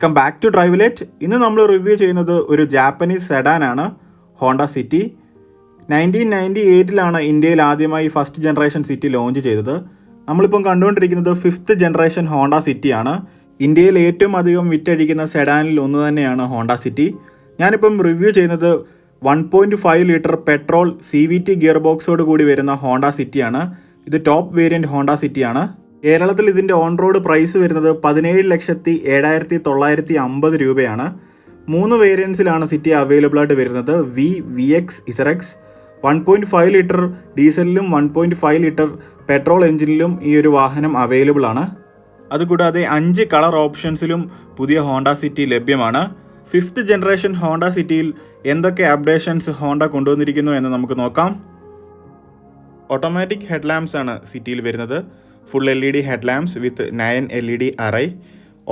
Welcome back to ഡ്രൈവ്ലെറ്റ്. ഇന്ന് നമ്മൾ review ചെയ്യുന്നത് ഒരു ജാപ്പനീസ് സെഡാനാണ്, ഹോണ്ട സിറ്റി. 1998 ഇന്ത്യയിൽ ആദ്യമായി ഫസ്റ്റ് ജനറേഷൻ സിറ്റി ലോഞ്ച് ചെയ്തത്. നമ്മളിപ്പം കണ്ടുകൊണ്ടിരിക്കുന്നത് 5th ജനറേഷൻ ഹോണ്ട സിറ്റിയാണ്. ഇന്ത്യയിൽ ഏറ്റവും അധികം വിറ്റഴിക്കുന്ന സെഡാനിൽ ഒന്ന് തന്നെയാണ് ഹോണ്ട സിറ്റി. ഞാനിപ്പം റിവ്യൂ ചെയ്യുന്നത് 1.5 ലിറ്റർ പെട്രോൾ CVT ഗിയർ ബോക്സോട് കൂടി വരുന്ന ഹോണ്ട സിറ്റിയാണ്. ഇത് ടോപ്പ് വേരിയൻറ്റ് ഹോണ്ട സിറ്റിയാണ്. കേരളത്തിൽ ഇതിൻ്റെ ഓൺ റോഡ് പ്രൈസ് വരുന്നത് 17,07,950 രൂപയാണ്. 3 വേരിയൻസിലാണ് സിറ്റി അവൈലബിൾ ആയിട്ട് വരുന്നത്: VX, ZX. 1.5 ലിറ്റർ ഡീസലിലും 1.5 ലിറ്റർ പെട്രോൾ എഞ്ചിനിലും ഈ ഒരു വാഹനം അവൈലബിൾ ആണ്. അതുകൂടാതെ 5 കളർ ഓപ്ഷൻസിലും പുതിയ ഹോണ്ട സിറ്റി ലഭ്യമാണ്. 5th ജനറേഷൻ ഹോണ്ട സിറ്റിയിൽ എന്തൊക്കെ അപ്ഡേഷൻസ് ഹോണ്ട കൊണ്ടുവന്നിരിക്കുന്നു എന്ന് നമുക്ക് നോക്കാം. ഓട്ടോമാറ്റിക് ഹെഡ് ലാംപ്സ് ആണ് സിറ്റിയിൽ വരുന്നത്. Full LED head lamps with 9 LED array.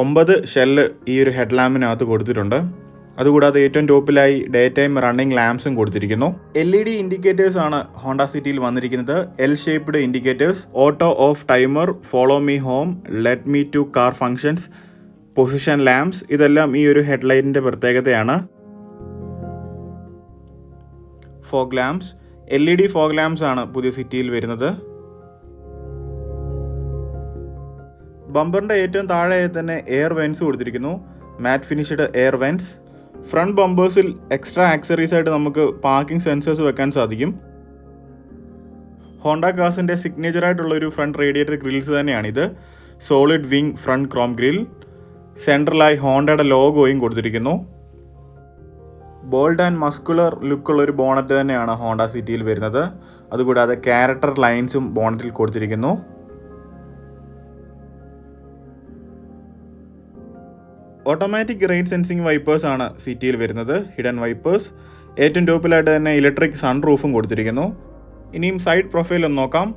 9 shell ഈ ഒരു ഹെഡ് ലാമ്പിനകത്ത് കൊടുത്തിട്ടുണ്ട്. അതുകൂടാതെ ഏറ്റവും ടോപ്പിലായി ഡേ ടൈം റണ്ണിങ് ലാംപ്സും കൊടുത്തിരിക്കുന്നു. LED ഇൻഡിക്കേറ്റേഴ്സ് ആണ് ഹോണ്ട സിറ്റിയിൽ വന്നിരിക്കുന്നത്. L shaped indicators, auto off timer, follow me home, lead me to car functions, position lamps, ഇതെല്ലാം ഈ ഒരു ഹെഡ്ലൈറ്റിൻ്റെ പ്രത്യേകതയാണ്. Fog lamps, LED fog lamps ആണ് പുതിയ സിറ്റിയിൽ വരുന്നത്. ബമ്പറിൻ്റെ ഏറ്റവും താഴെയായി തന്നെ എയർ വെൻസ് കൊടുത്തിരിക്കുന്നു, matte finished air vents. Front ബമ്പേഴ്സിൽ എക്സ്ട്രാ ആക്സറീസ് ആയിട്ട് നമുക്ക് പാർക്കിംഗ് സെൻസേഴ്സ് വെക്കാൻ സാധിക്കും. ഹോണ്ട കാസിൻ്റെ സിഗ്നേച്ചറായിട്ടുള്ള ഒരു ഫ്രണ്ട് റേഡിയേറ്റർ ഗ്രിൽസ് തന്നെയാണിത്. Solid wing front chrome grill. സെൻട്രലായി ഹോണ്ടയുടെ ലോഗോയും കൊടുത്തിരിക്കുന്നു. ബോൾഡ് ആൻഡ് മസ്കുലർ ലുക്കുള്ള ഒരു ബോണറ്റ് തന്നെയാണ് ഹോണ്ട സിറ്റിയിൽ വരുന്നത്. അതുകൂടാതെ ക്യാരക്ടർ ലൈൻസും ബോണറ്റിൽ കൊടുത്തിരിക്കുന്നു. ഓട്ടോമാറ്റിക് റെയിൻ സെൻസിങ് വൈപ്പേഴ്സ് ആണ് സിറ്റിയിൽ വരുന്നത്, ഹിഡൻ വൈപ്പേഴ്സ്. ഏറ്റവും ടോപ്പിലായിട്ട് തന്നെ ഇലക്ട്രിക് സൺ റൂഫും കൊടുത്തിരിക്കുന്നു. ഇനിയും സൈഡ് പ്രൊഫൈൽ ഒന്ന് നോക്കാം.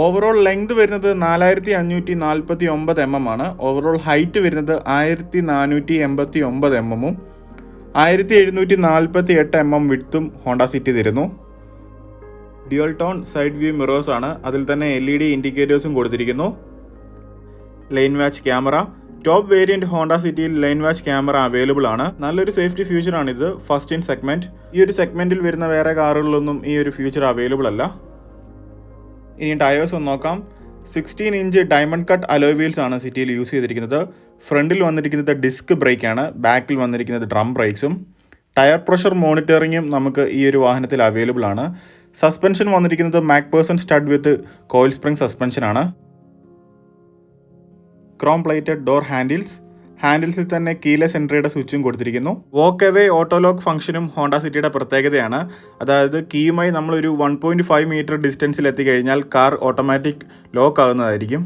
ഓവറോൾ ലെങ്ത് വരുന്നത് 4549 mm ആണ്. ഓവറോൾ ഹൈറ്റ് വരുന്നത് 1489 mm. 1748 mm വിഡ്ത്തും ഹോണ്ട സിറ്റി തരുന്നു. Dual tone side view mirrors ആണ്, അതിൽ തന്നെ LED ഇൻഡിക്കേറ്റേഴ്സും കൊടുത്തിരിക്കുന്നു. Lane watch camera. Top variant Honda സിറ്റിയിൽ ലൈൻ വാച്ച് ക്യാമറ അവൈലബിൾ ആണ്. നല്ലൊരു സേഫ്റ്റി ഫീച്ചറാണിത്. First in segment. ഈ ഒരു സെഗ്മെൻറ്റിൽ വരുന്ന വേറെ കാറുകളിലൊന്നും ഈ ഒരു ഫീച്ചർ അവൈലബിൾ അല്ല. ഇനി ടയേഴ്സ് ഒന്ന് നോക്കാം. 16 inch diamond cut alloy wheels ആണ് സിറ്റിയിൽ യൂസ് ചെയ്തിരിക്കുന്നത്. ഫ്രണ്ടിൽ വന്നിരിക്കുന്നത് ഡിസ്ക് ബ്രേക്കാണ്, ബാക്കിൽ വന്നിരിക്കുന്നത് ഡ്രം ബ്രേക്സും. ടയർ പ്രഷർ മോണിറ്ററിങ്ങും നമുക്ക് ഈ ഒരു വാഹനത്തിൽ അവൈലബിൾ ആണ്. സസ്പെൻഷൻ വന്നിരിക്കുന്നത് MacPherson strut with coil spring സസ്പെൻഷനാണ്. ക്രോം പ്ലേറ്റഡ് ഡോർ ഹാൻഡിൽസിൽ തന്നെ കീലെസ് എൻട്രിയുടെ സ്വിച്ചും കൊടുത്തിരിക്കുന്നു. വോക്ക് അവേ ഓട്ടോലോക്ക് ഫംഗ്ഷനും ഹോണ്ട സിറ്റിയുടെ പ്രത്യേകതയാണ്. അതായത് കീയുമായി നമ്മളൊരു 1.5 മീറ്റർ ഡിസ്റ്റൻസിൽ എത്തിക്കഴിഞ്ഞാൽ കാർ ഓട്ടോമാറ്റിക് ലോക്ക് ആകുന്നതായിരിക്കും.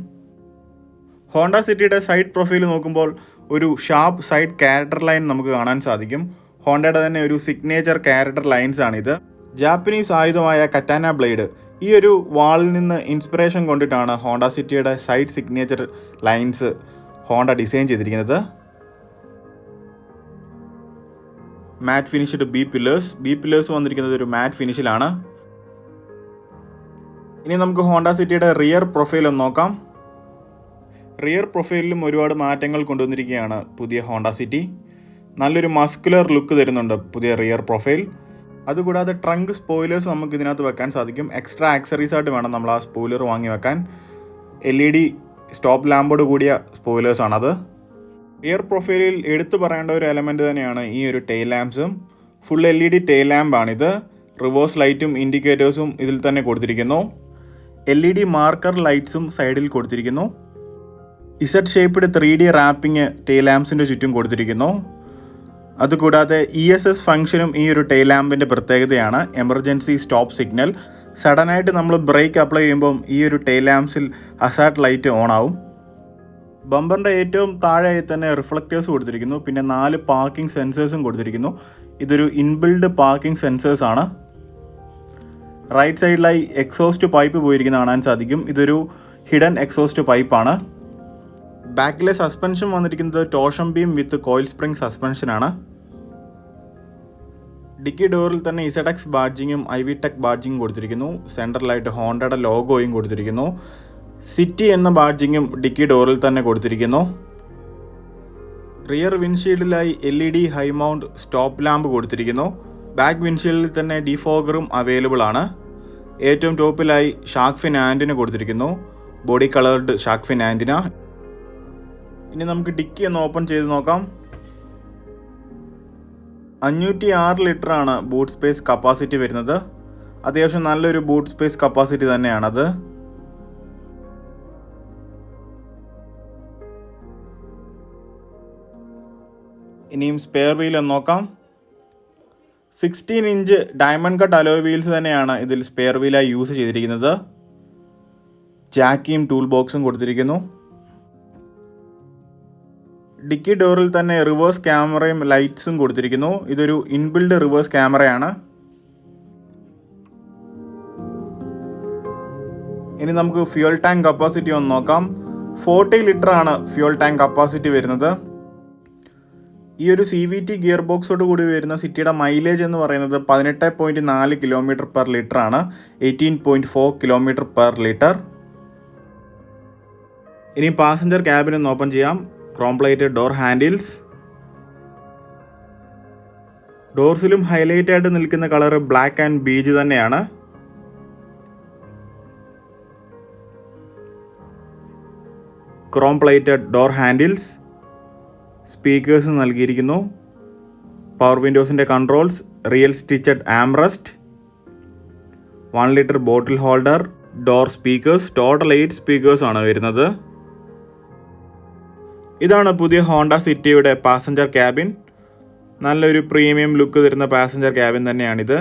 ഹോണ്ട സിറ്റിയുടെ സൈഡ് പ്രൊഫൈൽ നോക്കുമ്പോൾ ഒരു ഷാർപ്പ് സൈഡ് ക്യാരക്ടർ ലൈൻ നമുക്ക് കാണാൻ സാധിക്കും. ഹോണ്ടയുടെ തന്നെ ഒരു സിഗ്നേച്ചർ ക്യാരക്ടർ ലൈൻസ് ആണിത്. ജാപ്പനീസ് ആയുധമായ കറ്റാന ബ്ലേഡ്, ഈ ഒരു വാളിൽ നിന്ന് ഇൻസ്പിറേഷൻ കൊണ്ടിട്ടാണ് ഹോണ്ട സിറ്റിയുടെ side signature lines Honda design ചെയ്തിരിക്കുന്നത്. മാറ്റ് ഫിനിഷ്ഡ് ബി പില്ലേഴ്സ് വന്നിരിക്കുന്നത് ഒരു മാറ്റ് ഫിനിഷിലാണ്. ഇനി നമുക്ക് ഹോണ്ട സിറ്റിയുടെ റിയർ പ്രൊഫൈൽ ഒന്ന് നോക്കാം. റിയർ പ്രൊഫൈലിലും ഒരുപാട് മാറ്റങ്ങൾ കൊണ്ടുവന്നിരിക്കുകയാണ് പുതിയ ഹോണ്ട സിറ്റി. നല്ലൊരു മസ്കുലർ ലുക്ക് തരുന്നുണ്ട് പുതിയ റിയർ പ്രൊഫൈൽ. അതുകൂടാതെ ട്രങ്ക് സ്പോയിലേഴ്സ് നമുക്ക് ഇതിനകത്ത് വെക്കാൻ സാധിക്കും. എക്സ്ട്രാ ആക്സറീസ് ആയിട്ട് വേണം നമ്മൾ ആ സ്പോയിലർ വാങ്ങി വെക്കാൻ. LED സ്റ്റോപ്പ് ലാമ്പോട് കൂടിയ സ്പോയിലേഴ്സാണത്. റിയർ പ്രൊഫൈലിൽ എടുത്തു പറയേണ്ട ഒരു എലമെൻറ്റ് തന്നെയാണ് ഈ ഒരു ടെയിൽ ലാംപ്സും. ഫുൾ LED ടെയിൽ ലാമ്പാണിത്. റിവേഴ്സ് ലൈറ്റും ഇൻഡിക്കേറ്റേഴ്സും ഇതിൽ തന്നെ കൊടുത്തിരിക്കുന്നു. LED മാർക്കർ ലൈറ്റ്സും സൈഡിൽ കൊടുത്തിരിക്കുന്നു. Z shaped 3D wrapping tail ലാംപ്സിൻ്റെ ചുറ്റും കൊടുത്തിരിക്കുന്നു. അതുകൂടാതെ ESS ഫംഗ്ഷനും ഈ ഒരു ടെയിൽ ലാമ്പിൻ്റെ പ്രത്യേകതയാണ്. Emergency stop signal. സഡനായിട്ട് നമ്മൾ ബ്രേക്ക് അപ്ലൈ ചെയ്യുമ്പം ഈ ഒരു ടെയിൽ ലാംപ്സിൽ ഹസാർഡ് ലൈറ്റ് ഓൺ ആവും. ബമ്പറിൻ്റെ ഏറ്റവും താഴെയായി തന്നെ റിഫ്ലക്റ്റേഴ്സ് കൊടുത്തിരിക്കുന്നു. പിന്നെ 4 പാർക്കിംഗ് സെൻസേഴ്സും കൊടുത്തിരിക്കുന്നു. ഇതൊരു ഇൻബിൽഡ് പാർക്കിംഗ് സെൻസേഴ്സാണ്. റൈറ്റ് സൈഡിലായി എക്സോസ്റ്റ് പൈപ്പ് പോയിരിക്കുന്നത് കാണാൻ സാധിക്കും. ഇതൊരു ഹിഡൻ എക്സോസ്റ്റ് പൈപ്പാണ്. ബാക്കിലെ സസ്പെൻഷൻ വന്നിരിക്കുന്നത് torsion beam with coil spring സസ്പെൻഷനാണ്. ഡിക്കി ഡോറിൽ തന്നെ ZX ബാഡ്ജിങ്ങും IVTech ബാഡ്ജിങ്ങും കൊടുത്തിരിക്കുന്നു. സെൻട്രലായിട്ട് ഹോണ്ടയുടെ ലോഗോയും കൊടുത്തിരിക്കുന്നു. സിറ്റി എന്ന ബാഡ്ജിങ്ങും ഡിക്കി ഡോറിൽ തന്നെ കൊടുത്തിരിക്കുന്നു. റിയർ വിൻഷീൽഡിലായി LED high mount stop lamp കൊടുത്തിരിക്കുന്നു. ബാക്ക് വിൻഷീൽഡിൽ തന്നെ ഡിഫോഗറും അവൈലബിൾ ആണ്. ഏറ്റവും ടോപ്പിലായി ഷാർക്ക് ഫിൻ ആൻറ്റിന കൊടുത്തിരിക്കുന്നു, body coloured shark fin antenna. ഇനി നമുക്ക് ഡിക്കി ഒന്ന് ഓപ്പൺ ചെയ്ത് നോക്കാം. 506 ലിറ്ററാണ് ബൂട്ട് സ്പേസ് കപ്പാസിറ്റി വരുന്നത്. അത്യാവശ്യം നല്ലൊരു ബൂട്ട് സ്പേസ് കപ്പാസിറ്റി തന്നെയാണത്. ഇനിയും സ്പെയർ വീൽ ഒന്ന് നോക്കാം. 16 inch diamond cut alloy wheels തന്നെയാണ് ഇതിൽ സ്പെയർ വീലായി യൂസ് ചെയ്തിരിക്കുന്നത്. ജാക്കിയും ടൂൾ ബോക്സും കൊടുത്തിരിക്കുന്നു. ഡിക്കി ഡോറിൽ തന്നെ റിവേഴ്സ് ക്യാമറയും ലൈറ്റ്സും കൊടുത്തിരിക്കുന്നു. ഇതൊരു ഇൻബിൽഡ് റിവേഴ്സ് ക്യാമറയാണ്. ഇനി നമുക്ക് ഫ്യൂൽ ടാങ്ക് കപ്പാസിറ്റി ഒന്ന് നോക്കാം. 40 ലിറ്ററാണ് ഫ്യൂൽ ടാങ്ക് കപ്പാസിറ്റി വരുന്നത്. ഈ ഒരു CVT ഗിയർ ബോക്സോട് കൂടി വരുന്ന സിറ്റിയുടെ മൈലേജ് എന്ന് പറയുന്നത് 18.4 km/ലിറ്റർ ആണ്, 18.4 km/ലിറ്റർ. ഇനി പാസഞ്ചർ ക്യാബിൻ ഒന്ന് ഓപ്പൺ ചെയ്യാം. Chrome plated door handles. ഡോർസിലും ഹൈലൈറ്റ് ആയിട്ട് നിൽക്കുന്ന കളർ ബ്ലാക്ക് ആൻഡ് ബീജ് തന്നെയാണ്. Chrome plated door handles. Speakers നൽകിയിരിക്കുന്നു. പവർ വിൻഡോസിൻ്റെ controls, real stitched armrest, 1 litre bottle holder, door speakers. Total 8 speakers ആണ് വരുന്നത്. ഇതാണ് പുതിയ ഹോണ്ട സിറ്റിയുടെ പാസഞ്ചർ ക്യാബിൻ. നല്ലൊരു പ്രീമിയം ലുക്ക് തരുന്ന പാസഞ്ചർ ക്യാബിൻ തന്നെയാണിത്.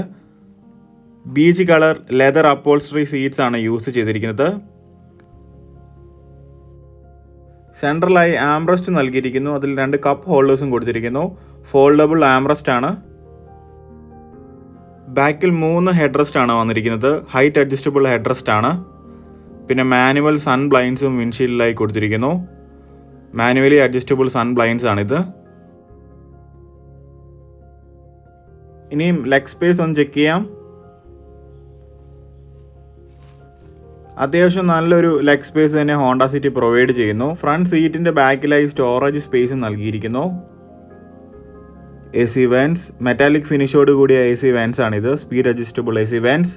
Beige colour leather upholstery seats ആണ് യൂസ് ചെയ്തിരിക്കുന്നത്. സെൻട്രലായി ആംറസ്റ്റ് നൽകിയിരിക്കുന്നു. അതിൽ 2 കപ്പ് ഹോൾഡേഴ്സും കൊടുത്തിരിക്കുന്നു. ഫോൾഡബിൾ ആംറസ്റ്റ് ആണ്. ബാക്കിൽ 3 ഹെഡ് റെസ്റ്റ് ആണ് വന്നിരിക്കുന്നത്. ഹൈറ്റ് അഡ്ജസ്റ്റബിൾ ഹെഡ് റെസ്റ്റ് ആണ്. പിന്നെ മാനുവൽ സൺ ബ്ലൈൻഡ്സും വിൻഷീൽഡിലായി കൊടുത്തിരിക്കുന്നു. മാനുവലി അഡ്ജസ്റ്റബിൾ സൺ ബ്ലൈൻഡ്സ് ആണിത്. ഇനിയും ലെഗ് സ്പേസ് ഒന്ന് ചെക്ക് ചെയ്യാം. അത്യാവശ്യം നല്ലൊരു ലെഗ് സ്പേസ് തന്നെ ഹോണ്ട സിറ്റി പ്രൊവൈഡ് ചെയ്യുന്നു. ഫ്രണ്ട് സീറ്റിൻ്റെ ബാക്കിലായി സ്റ്റോറേജ് സ്പേസ് നൽകിയിരിക്കുന്നു. AC വാൻസ്, മെറ്റാലിക് ഫിനിഷോട് കൂടിയ AC വാൻസ് ആണിത്. Speed adjustable AC vents.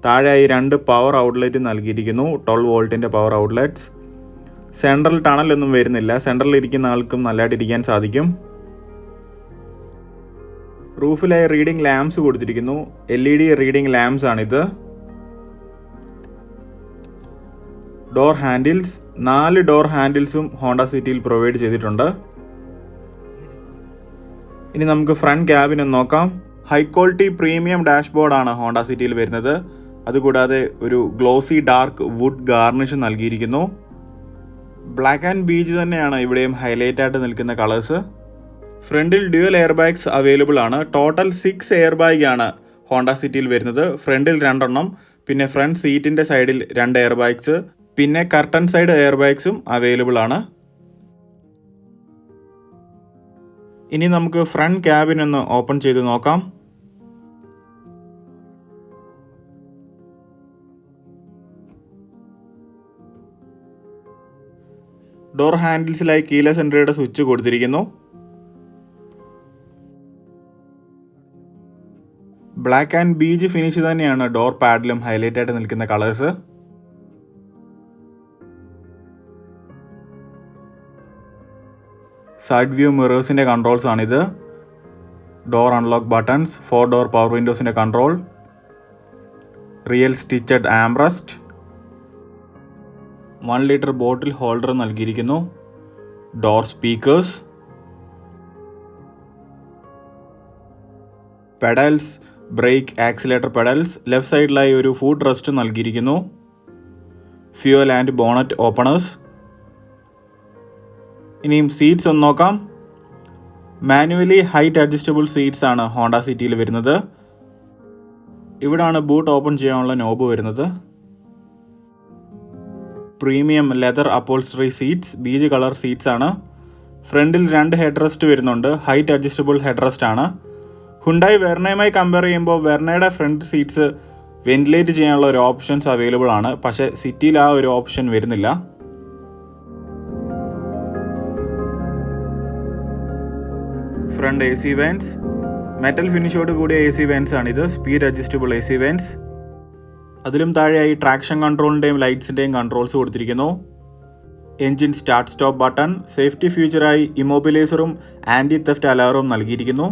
താഴെയായി 2 പവർ ഔട്ട്ലെറ്റ് നൽകിയിരിക്കുന്നു, 12 വോൾട്ടിൻ്റെ പവർ ഔട്ട്ലെറ്റ്സ്. സെൻട്രൽ ടണലൊന്നും വരുന്നില്ല. സെൻട്രലിൽ ഇരിക്കുന്ന ആൾക്കും നല്ലതായിട്ട് ഇരിക്കാൻ സാധിക്കും. റൂഫിലായി റീഡിംഗ് ലാംപ്സ് കൊടുത്തിരിക്കുന്നു. LED റീഡിംഗ് ലാംപ്സ് ആണിത്. ഡോർ ഹാൻഡിൽസ്, 4 ഡോർ ഹാൻഡിൽസും ഹോണ്ട സിറ്റിയിൽ പ്രൊവൈഡ് ചെയ്തിട്ടുണ്ട്. ഇനി നമുക്ക് ഫ്രണ്ട് ക്യാബിൻ ഒന്ന് നോക്കാം. ഹൈ ക്വാളിറ്റി പ്രീമിയം ഡാഷ്ബോർഡാണ് ഹോണ്ട സിറ്റിയിൽ വരുന്നത്. അതുകൂടാതെ ഒരു ഗ്ലോസി ഡാർക്ക് വുഡ് ഗാർണിഷ് നൽകിയിരിക്കുന്നു. ബ്ലാക്ക് ആൻഡ് ബീച്ച് തന്നെയാണ് ഇവിടെയും ഹൈലൈറ്റ് ആയിട്ട് നിൽക്കുന്ന കളേഴ്സ്. ഫ്രണ്ടിൽ ഡ്യുവൽ എയർ ബാഗ്സ് അവൈലബിൾ ആണ്. ടോട്ടൽ 6 എയർ ബാഗ് ആണ് ഹോണ്ട സിറ്റിയിൽ വരുന്നത്. ഫ്രണ്ടിൽ 2 എണ്ണം, പിന്നെ ഫ്രണ്ട് സീറ്റിൻ്റെ സൈഡിൽ 2 എയർ ബാഗ്സ്, പിന്നെ കർട്ടൻ സൈഡ് എയർ ബാഗ്സും അവൈലബിൾ ആണ്. ഇനി നമുക്ക് ഫ്രണ്ട് ക്യാബിൻ ഒന്ന് ഓപ്പൺ ചെയ്ത് നോക്കാം. ഡോർ ഹാൻഡിൽസിലായി കീലെസ് എൻട്രിയുടെ സ്വിച്ച് കൊടുത്തിരിക്കുന്നു. ബ്ലാക്ക് ആൻഡ് ബീച്ച് ഫിനിഷ് തന്നെയാണ് ഡോർ പാഡിലും ഹൈലൈറ്റ് ആയിട്ട് നിൽക്കുന്ന കളേഴ്സ്. സൈഡ് വ്യൂ മിറേഴ്സിൻ്റെ കൺട്രോൾസ് ആണിത്. Door unlock buttons, 4 door power വിൻഡോസിൻ്റെ control, real stitched armrest, 1 litre bottle holder നൽകിയിരിക്കുന്നു. Door speakers, pedals, brake, accelerator pedals. Left സൈഡിലായി ഒരു ഫുഡ് റെസ്റ്റ് നൽകിയിരിക്കുന്നു. Fuel and bonnet openers. ഇനിയും സീറ്റ്സ് ഒന്ന് നോക്കാം. മാനുവലി ഹൈറ്റ് അഡ്ജസ്റ്റബിൾ സീറ്റ്സ് ആണ് ഹോണ്ട സിറ്റിയിൽ വരുന്നത്. ഇവിടാണ് ബൂട്ട് ഓപ്പൺ ചെയ്യാനുള്ള നോബ് വരുന്നത്. Premium leather upholstery seats, beige colour seats ആണ്. ഫ്രണ്ടിൽ 2 ഹെഡ് റെസ്റ്റ് വരുന്നുണ്ട്. ഹൈറ്റ് അഡ്ജസ്റ്റബിൾ ഹെഡ് റെസ്റ്റ് ആണ്. ഹുണ്ടായി വെർണയുമായി കമ്പയർ ചെയ്യുമ്പോൾ വെർണയുടെ ഫ്രണ്ട് സീറ്റ്സ് വെന്റിലേറ്റ് ചെയ്യാനുള്ള ഒരു ഓപ്ഷൻസ് അവൈലബിൾ ആണ്. പക്ഷേ സിറ്റിയിൽ ആ ഒരു ഓപ്ഷൻ വരുന്നില്ല. ഫ്രണ്ട് AC വെൻസ്, മെറ്റൽ ഫിനിഷോട് കൂടിയ AC വെൻസ് ആണിത്. Speed adjustable AC vents. അതിലും താഴെയായി ട്രാക്ഷൻ കൺട്രോളിൻ്റെയും ലൈറ്റ്സിൻ്റെയും കൺട്രോൾസ് കൊടുത്തിരിക്കുന്നു. Engine start stop button, safety ഫീച്ചറായി ഇമോബിലൈസറും ആൻറ്റി തെഫ്റ്റ് അലാറവും നൽകിയിരിക്കുന്നു.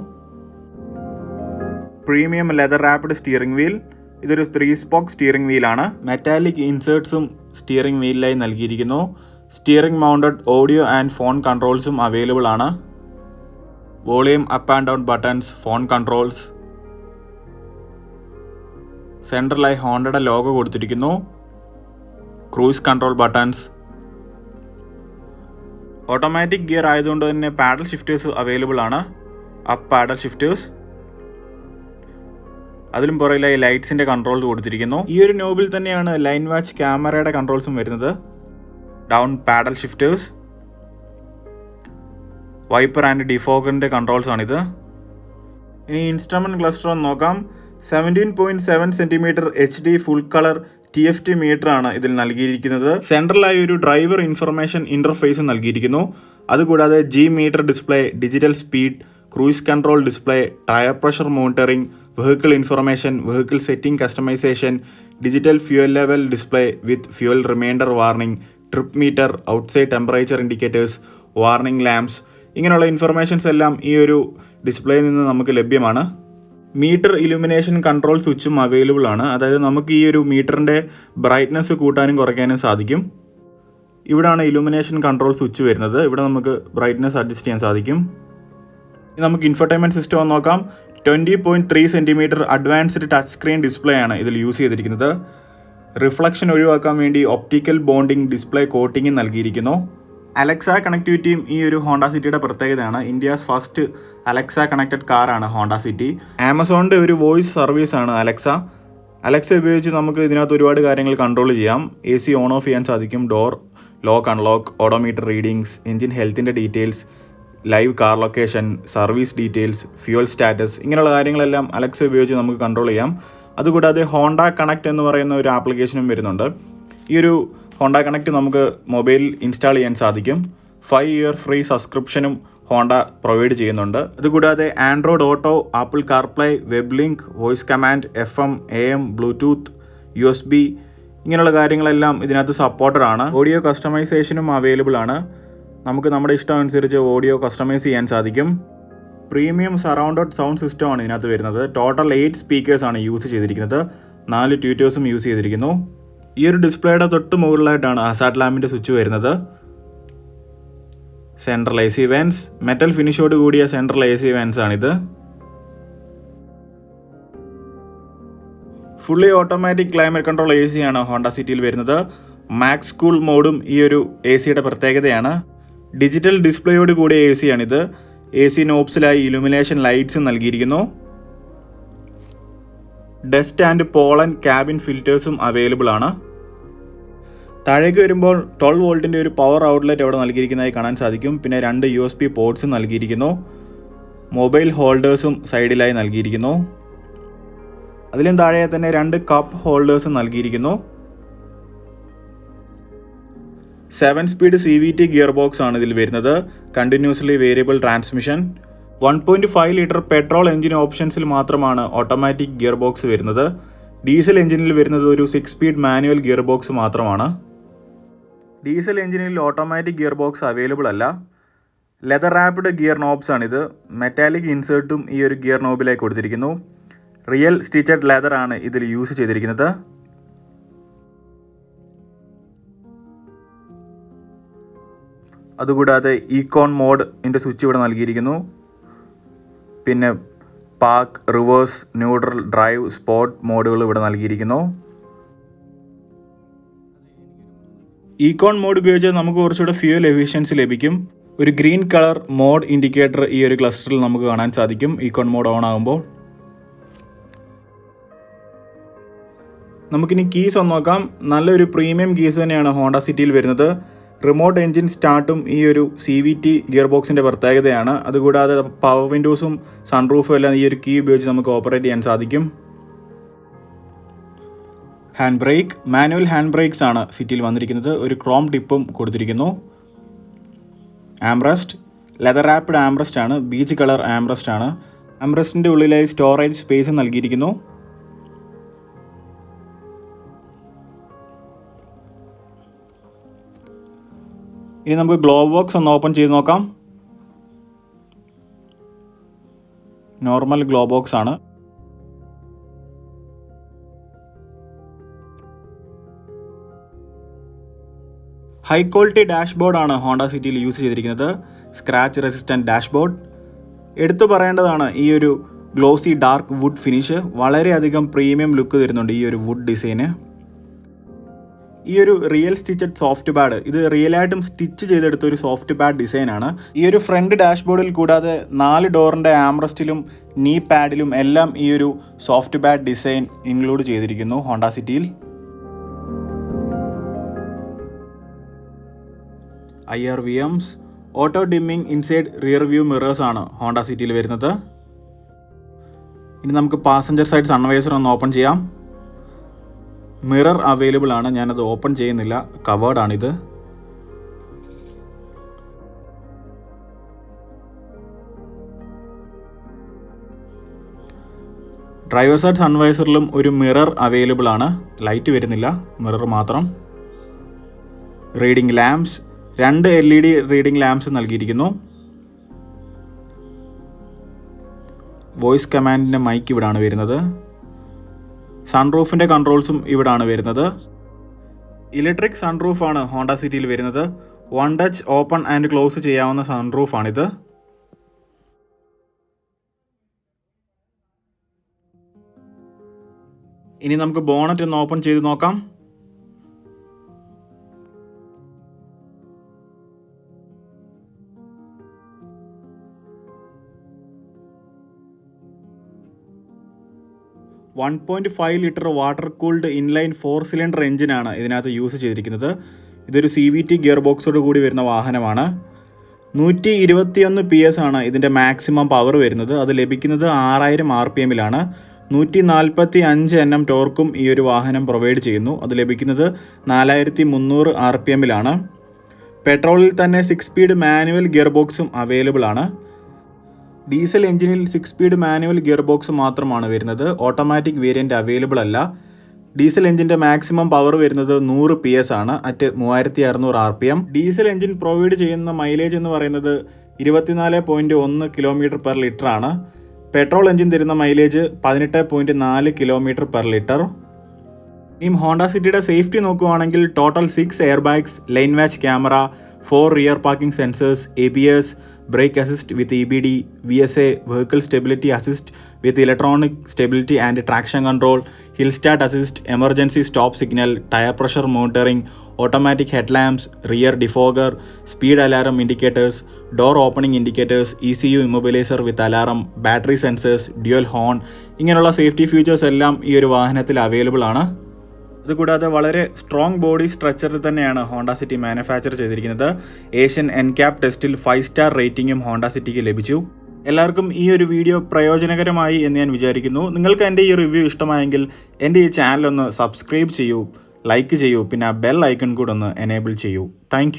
Premium leather wrapped steering wheel. ഇതൊരു 3 സ്പോക്ക് സ്റ്റിയറിംഗ് വീലാണ്. മെറ്റാലിക് ഇൻസേർട്സും സ്റ്റിയറിംഗ് വീലിലായി നൽകിയിരിക്കുന്നു. Steering mounted audio and phone കൺട്രോൾസും അവൈലബിൾ ആണ്. Volume up and down buttons, phone controls. സെൻട്രലായി ഹോണ്ടയുടെ ലോഗോ കൊടുത്തിരിക്കുന്നു. Cruise control buttons. Automatic gear ആയതുകൊണ്ട് തന്നെ പാഡൽ ഷിഫ്റ്റേഴ്സ് അവൈലബിൾ ആണ്. Up paddle shifters. അതിലും പുറകിലായി ലൈറ്റ്സിൻ്റെ കൺട്രോൾ കൊടുത്തിരിക്കുന്നു. ഈ ഒരു നോബിൽ തന്നെയാണ് ലൈൻ വാച്ച് ക്യാമറയുടെ കൺട്രോൾസും വരുന്നത്. Down paddle shifters. Wiper and ഡിഫോഗറിൻ്റെ കൺട്രോൾസ് ആണിത്. ഇനി ഇൻസ്ട്രുമെൻറ്റ് ക്ലസ്റ്റർ ഒന്ന് നോക്കാം. 17.7 centimetre HD full colour TFT metre ആണ് ഇതിൽ നൽകിയിരിക്കുന്നത്. സെൻട്രലായി ഒരു ഡ്രൈവർ ഇൻഫർമേഷൻ ഇൻ്റർഫേസ് നൽകിയിരിക്കുന്നു. അതുകൂടാതെ G meter display, digital speed, cruise control display, tyre pressure monitoring, vehicle information, vehicle setting customization, digital fuel level display with fuel reminder warning, trip meter, outside temperature indicators, warning lamps, ഇങ്ങനെയുള്ള informations എല്ലാം ഈ ഒരു ഡിസ്പ്ലേയിൽ നിന്ന് നമുക്ക് ലഭ്യമാണ്. Meter illumination control സ്വിച്ചും available ആണ്. അതായത് നമുക്ക് ഈ ഒരു മീറ്ററിൻ്റെ ബ്രൈറ്റ്നസ് കൂട്ടാനും കുറയ്ക്കാനും സാധിക്കും. ഇവിടാണ് ഇലുമിനേഷൻ കൺട്രോൾ സ്വിച്ച് വരുന്നത്. ഇവിടെ നമുക്ക് ബ്രൈറ്റ്നസ് അഡ്ജസ്റ്റ് ചെയ്യാൻ സാധിക്കും. ഇനി നമുക്ക് ഇൻഫർടൈൻമെൻറ്റ് സിസ്റ്റം ഒന്ന് നോക്കാം. 20.3 centimetre advanced touch screen display ആണ് ഇതിൽ യൂസ് ചെയ്തിരിക്കുന്നത്. റിഫ്ലക്ഷൻ ഒഴിവാക്കാൻ വേണ്ടി ഒപ്റ്റിക്കൽ ബോണ്ടിങ് ഡിസ്പ്ലേ കോട്ടിംഗ് നൽകിയിരിക്കുന്നു. അലക്സ കണക്ടിവിറ്റിയും ഈ ഒരു ഹോണ്ട സിറ്റിയുടെ പ്രത്യേകതയാണ്. ഇന്ത്യസ് ഫസ്റ്റ് അലക്സ കണക്റ്റഡ് കാറാണ് ഹോണ്ട സിറ്റി. ആമസോണിൻ്റെ ഒരു വോയിസ് സർവീസാണ് അലക്സ. അലക്സ ഉപയോഗിച്ച് നമുക്ക് ഇതിനകത്ത് ഒരുപാട് കാര്യങ്ങൾ കൺട്രോൾ ചെയ്യാം. AC ഓൺ ഓഫ് ചെയ്യാൻ സാധിക്കും, door lock unlock, odometer readings, engine ഹെൽത്തിൻ്റെ details, live car location, service details, fuel status, ഇങ്ങനെയുള്ള കാര്യങ്ങളെല്ലാം അലക്സ ഉപയോഗിച്ച് നമുക്ക് കൺട്രോൾ ചെയ്യാം. അതുകൂടാതെ ഹോണ്ട കണക്റ്റ് എന്ന് പറയുന്ന ഒരു ആപ്ലിക്കേഷനും വരുന്നുണ്ട്. ഈ ഒരു ഹോണ്ട കണക്റ്റ് നമുക്ക് മൊബൈലിൽ ഇൻസ്റ്റാൾ ചെയ്യാൻ സാധിക്കും. 5 ഇയർ ഫ്രീ സബ്സ്ക്രിപ്ഷനും ഹോണ്ട പ്രൊവൈഡ് ചെയ്യുന്നുണ്ട്. അതുകൂടാതെ Android auto, apple CarPlay, web link, voice command, FM, AM, Bluetooth, USB ഇങ്ങനെയുള്ള കാര്യങ്ങളെല്ലാം ഇതിനകത്ത് സപ്പോർട്ടഡ് ആണ്. ഓഡിയോ കസ്റ്റമൈസേഷനും അവൈലബിൾ ആണ്. നമുക്ക് നമ്മുടെ ഇഷ്ടം അനുസരിച്ച് ഓഡിയോ കസ്റ്റമൈസ് ചെയ്യാൻ സാധിക്കും. പ്രീമിയം സറൗണ്ടഡ് സൗണ്ട് സിസ്റ്റമാണ് ഇതിനകത്ത് വരുന്നത്. ടോട്ടൽ 8 സ്പീക്കേഴ്സാണ് യൂസ് ചെയ്തിരിക്കുന്നത്. 4 ട്വീറ്റേഴ്സും യൂസ് ചെയ്തിരിക്കുന്നു. ഈ ഒരു ഡിസ്പ്ലേയുടെ തൊട്ട് മുകളിലായിട്ടാണ് ഹസാർഡ് ലാമ്പിൻ്റെ സ്വിച്ച് വരുന്നത്. സെൻട്രൽ AC വെൻസ്, മെറ്റൽ ഫിനിഷോട് കൂടിയ സെൻട്രൽ AC വെൻസ് ആണിത്. Fully automatic climate control AC ആണ് ഹോണ്ട സിറ്റിയിൽ വരുന്നത്. മാക്സ് കൂൾ മോഡും ഈ ഒരു ACയുടെ പ്രത്യേകതയാണ്. ഡിജിറ്റൽ ഡിസ്പ്ലേയോട് കൂടിയ AC ആണിത്. AC നോബ്സിലായി ഇലുമിനേഷൻ ലൈറ്റ്സ് നൽകിയിരിക്കുന്നു. ഡസ്റ്റ് ആൻഡ് പോളൻ ക്യാബിൻ ഫിൽറ്റേഴ്സും അവൈലബിൾ ആണ്. താഴേക്ക് വരുമ്പോൾ 12 വോൾട്ടിൻ്റെ ഒരു പവർ ഔട്ട്ലെറ്റ് അവിടെ നൽകിയിരിക്കുന്നതായി കാണാൻ സാധിക്കും. പിന്നെ 2 USB പോർട്സും നൽകിയിരിക്കുന്നു. മൊബൈൽ ഹോൾഡേഴ്സും സൈഡിലായി നൽകിയിരിക്കുന്നു. അതിലും താഴെ തന്നെ 2 കപ്പ് ഹോൾഡേഴ്സും നൽകിയിരിക്കുന്നു. 7 സ്പീഡ് CVT ഗിയർ ബോക്സ് ആണ് ഇതിൽ വരുന്നത്. Continuously variable transmission. 1.5 litre petrol engine ഓപ്ഷൻസിൽ മാത്രമാണ് ഓട്ടോമാറ്റിക് ഗിയർ ബോക്സ് വരുന്നത്. ഡീസൽ എഞ്ചിനിൽ വരുന്നത് ഒരു 6 സ്പീഡ് മാനുവൽ ഗിയർ ബോക്സ് മാത്രമാണ്. ഡീസൽ എഞ്ചിനിൽ ഓട്ടോമാറ്റിക് ഗിയർ ബോക്സ് അവൈലബിൾ അല്ല. ലെതർ റാപ്ഡ് ഗിയർ നോബ്സ് ആണിത്. മെറ്റാലിക് ഇൻസേർട്ടും ഈ ഒരു ഗിയർ നോബിലേക്ക് കൊടുത്തിരിക്കുന്നു. റിയൽ സ്റ്റിച്ചഡ് ലെതർ ആണ് ഇതിൽ യൂസ് ചെയ്തിരിക്കുന്നത്. അതുകൂടാതെ ഈക്കോൺ മോഡിൻ്റെ സ്വിച്ച് ഇവിടെ നൽകിയിരിക്കുന്നു. പിന്നെ park, reverse, neutral, drive, sport മോഡുകൾ ഇവിടെ നൽകിയിരിക്കുന്നു. ഈക്കോൺ മോഡ് ഉപയോഗിച്ച് നമുക്ക് കുറച്ചുകൂടെ ഫ്യൂൽ എഫിഷ്യൻസി ലഭിക്കും. ഒരു ഗ്രീൻ കളർ മോഡ് ഇൻഡിക്കേറ്റർ ഈ ഒരു ക്ലസ്റ്ററിൽ നമുക്ക് കാണാൻ സാധിക്കും ഈക്കോൺ മോഡ് ഓൺ ആകുമ്പോൾ. നമുക്കിനി കീസ് ഒന്ന് നോക്കാം. നല്ലൊരു പ്രീമിയം കീസ് തന്നെയാണ് ഹോണ്ട സിറ്റിയിൽ വരുന്നത്. റിമോട്ട് എൻജിൻ സ്റ്റാർട്ടും ഈ ഒരു CVT ഗിയർ ബോക്സിൻ്റെ പ്രത്യേകതയാണ്. അതുകൂടാതെ പവർ വിൻഡോസും സൺറൂഫും എല്ലാം ഈ ഒരു കീ ഉപയോഗിച്ച് നമുക്ക് ഓപ്പറേറ്റ് ചെയ്യാൻ സാധിക്കും. Hand brake, manual hand brakes ആണ് സിറ്റിയിൽ വന്നിരിക്കുന്നത്. ഒരു ക്രോം ടിപ്പും കൊടുത്തിരിക്കുന്നു. ആംബ്രസ്റ്റ്, ലെതർ റാപ്ഡ് ആംബ്രസ്റ്റ് ആണ്, ബീച്ച് കളർ ആംബ്രസ്റ്റ് ആണ്. ആംബ്രസ്റ്റിൻ്റെ ഉള്ളിലായി സ്റ്റോറേജ് സ്പേസ് നൽകിയിരിക്കുന്നു. ഇനി നമുക്ക് ഗ്ലോ ബോക്സ് ഒന്ന് ഓപ്പൺ ചെയ്ത് നോക്കാം. നോർമൽ ഗ്ലോ ബോക്സ് ആണ്. ഹൈ ക്വാളിറ്റി ഡാഷ്ബോർഡാണ് ഹോണ്ട സിറ്റിയിൽ യൂസ് ചെയ്തിരിക്കുന്നത്. Scratch resistant dashboard. എടുത്തു പറയേണ്ടതാണ് ഈ ഒരു ഗ്ലോസി ഡാർക്ക് വുഡ് ഫിനിഷ്. വളരെയധികം പ്രീമിയം ലുക്ക് തരുന്നുണ്ട് ഈ ഒരു വുഡ് ഡിസൈന്. ഈ ഒരു റിയൽ സ്റ്റിച്ചഡ് സോഫ്റ്റ് പാഡ്, ഇത് റിയലായിട്ടും സ്റ്റിച്ച് ചെയ്തെടുത്ത ഒരു സോഫ്റ്റ് പാഡ് ഡിസൈനാണ്. ഈ ഒരു ഫ്രണ്ട് ഡാഷ്ബോർഡിൽ കൂടാതെ 4 ഡോറിൻ്റെ ആംറസ്റ്റിലും നീ പാഡിലും എല്ലാം ഈ ഒരു സോഫ്റ്റ് പാഡ് ഡിസൈൻ ഇൻക്ലൂഡ് ചെയ്തിരിക്കുന്നു ഹോണ്ട സിറ്റിയിൽ. IRVMs, auto dimming inside rear view mirrors ആണ് ഹോണ്ട സിറ്റിയിൽ വരുന്നത്. ഇനി നമുക്ക് പാസഞ്ചർ സൈഡ് സൺവൈസർ ഒന്ന് ഓപ്പൺ ചെയ്യാം. മിറർ അവൈലബിൾ ആണ്, ഞാനത് ഓപ്പൺ ചെയ്യുന്നില്ല, കവേർഡ് ആണിത്. ഡ്രൈവർ സൈഡ് സൺവൈസറിലും ഒരു മിറർ അവൈലബിൾ ആണ്, ലൈറ്റ് വരുന്നില്ല, മിറർ മാത്രം. Reading lamps, 2 LED reading lamps നൽകിയിരിക്കുന്നു. വോയിസ് കമാൻഡിൻ്റെ മൈക്ക് ഇവിടാണ് വരുന്നത്. സൺറൂഫിൻ്റെ കൺട്രോൾസും ഇവിടാണ് വരുന്നത്. ഇലക്ട്രിക് സൺറൂഫാണ് ഹോണ്ട സിറ്റിയിൽ വരുന്നത്. 1 ടച്ച് ഓപ്പൺ ആൻഡ് ക്ലോസ് ചെയ്യാവുന്ന സൺറൂഫാണിത്. ഇനി നമുക്ക് ബോണറ്റ് ഒന്ന് ഓപ്പൺ ചെയ്ത് നോക്കാം. $1.5 litre water cooled inline 4 cylinder എഞ്ചിനാണ് ഇതിനകത്ത് യൂസ് ചെയ്തിരിക്കുന്നത്. ഇതൊരു CVT ഗിയർ ബോക്സോട് കൂടി വരുന്ന വാഹനമാണ്. 121 PS ആണ് ഇതിൻ്റെ മാക്സിമം പവർ വരുന്നത്. അത് ലഭിക്കുന്നത് 6000 RPMലാണ്. 145 Nm ടോർക്കും ഈ ഒരു വാഹനം പ്രൊവൈഡ് ചെയ്യുന്നു. അത് ലഭിക്കുന്നത് 4300 RPMലാണ്. പെട്രോളിൽ തന്നെ 6 സ്പീഡ് മാനുവൽ ഗിയർ ബോക്സും അവൈലബിൾ ആണ്. ഡീസൽ എഞ്ചിനിൽ 6 സ്പീഡ് മാനുവൽ ഗിയർ ബോക്സ് മാത്രമാണ് വരുന്നത്. ഓട്ടോമാറ്റിക് വേരിയൻ്റ് അവൈലബിൾ അല്ല. ഡീസൽ എഞ്ചിൻ്റെ മാക്സിമം പവർ വരുന്നത് 100 PS ആണ്, at 3600 RPM. Diesel engine provide ചെയ്യുന്ന മൈലേജ് എന്ന് പറയുന്നത് 24.1 km/ലിറ്റർ ആണ്. പെട്രോൾ എഞ്ചിൻ തരുന്ന മൈലേജ് 18.4 km/ലിറ്റർ. ഇനി ഹോണ്ട സിറ്റിയുടെ സേഫ്റ്റി നോക്കുകയാണെങ്കിൽ total 6 air bags, lane watch camera, 4 rear parking sensors, ABS, brake assist with EBD, VSA, vehicle stability assist with electronic stability and traction control, hill start assist, emergency stop signal, tyre pressure monitoring, automatic head lamps, rear defogger, speed alarm indicators, door opening indicators, ECU immobiliser with alarm, battery sensors, dual horn, ഇങ്ങനെയുള്ള safety features എല്ലാം ഈ ഒരു വാഹനത്തിൽ available ആണ്. അതുകൂടാതെ വളരെ strong body സ്ട്രക്ചറിൽ തന്നെയാണ് ഹോണ്ട സിറ്റി മാനുഫാക്ചർ ചെയ്തിരിക്കുന്നത്. ഏഷ്യൻ NCAP ടെസ്റ്റിൽ 5 സ്റ്റാർ റേറ്റിംഗും ഹോണ്ട സിറ്റിക്ക് ലഭിച്ചു. എല്ലാവർക്കും ഈ ഒരു വീഡിയോ പ്രയോജനകരമായി എന്ന് ഞാൻ വിചാരിക്കുന്നു. നിങ്ങൾക്ക് എൻ്റെ ഈ റിവ്യൂ ഇഷ്ടമായെങ്കിൽ എൻ്റെ ഈ ചാനൽ ഒന്ന് സബ്സ്ക്രൈബ് ചെയ്യൂ, ലൈക്ക് ചെയ്യൂ, പിന്നെ ബെൽ ഐക്കൺ കൂടെ ഒന്ന് എനേബിൾ ചെയ്യൂ. താങ്ക്